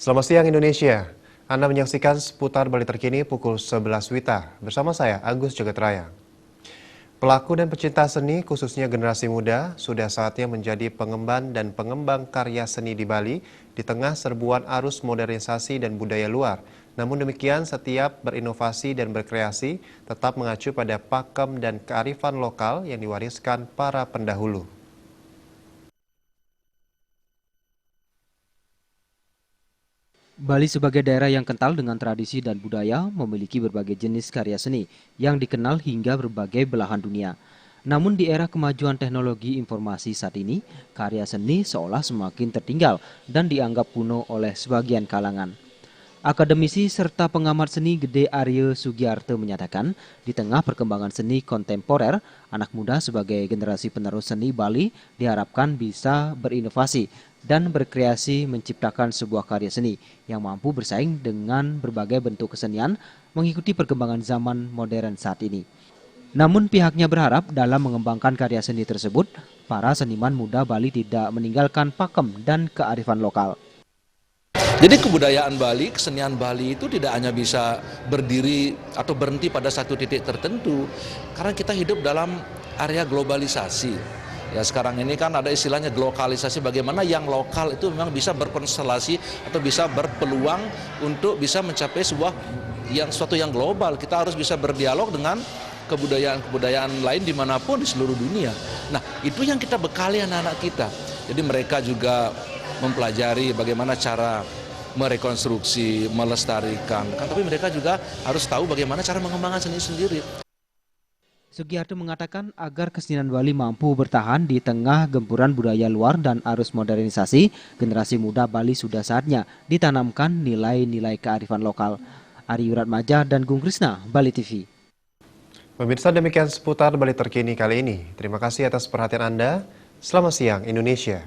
Selamat siang Indonesia. Anda menyaksikan seputar Bali terkini pukul 11 WITA. Bersama saya, Agus Jogetraya. Pelaku dan pecinta seni, khususnya generasi muda, sudah saatnya menjadi pengemban dan pengembang karya seni di Bali di tengah serbuan arus modernisasi dan budaya luar. Namun demikian, setiap berinovasi dan berkreasi tetap mengacu pada pakem dan kearifan lokal yang diwariskan para pendahulu. Bali sebagai daerah yang kental dengan tradisi dan budaya memiliki berbagai jenis karya seni yang dikenal hingga berbagai belahan dunia. Namun di era kemajuan teknologi informasi saat ini, karya seni seolah semakin tertinggal dan dianggap kuno oleh sebagian kalangan. Akademisi serta pengamat seni Gede Arye Sugiarto menyatakan, di tengah perkembangan seni kontemporer, anak muda sebagai generasi penerus seni Bali diharapkan bisa berinovasi dan berkreasi menciptakan sebuah karya seni yang mampu bersaing dengan berbagai bentuk kesenian mengikuti perkembangan zaman modern saat ini. Namun pihaknya berharap dalam mengembangkan karya seni tersebut, para seniman muda Bali tidak meninggalkan pakem dan kearifan lokal. Jadi kebudayaan Bali, kesenian Bali itu tidak hanya bisa berdiri atau berhenti pada satu titik tertentu, karena kita hidup dalam area globalisasi. Ya sekarang ini kan ada istilahnya globalisasi, bagaimana yang lokal itu memang bisa berkonstelasi atau bisa berpeluang untuk bisa mencapai suatu yang global. Kita harus bisa berdialog dengan kebudayaan-kebudayaan lain dimanapun di seluruh dunia. Nah itu yang kita bekali anak-anak kita. Jadi mereka juga mempelajari bagaimana cara merekonstruksi, melestarikan. Tapi mereka juga harus tahu bagaimana cara mengembangkan seni sendiri. Sugiarto mengatakan agar kesenian Bali mampu bertahan di tengah gempuran budaya luar dan arus modernisasi, generasi muda Bali sudah saatnya ditanamkan nilai-nilai kearifan lokal. Ari Yuratmaja dan Gung Krisna, Bali TV. Pemirsa, demikian seputar Bali terkini kali ini. Terima kasih atas perhatian Anda. Selamat siang Indonesia.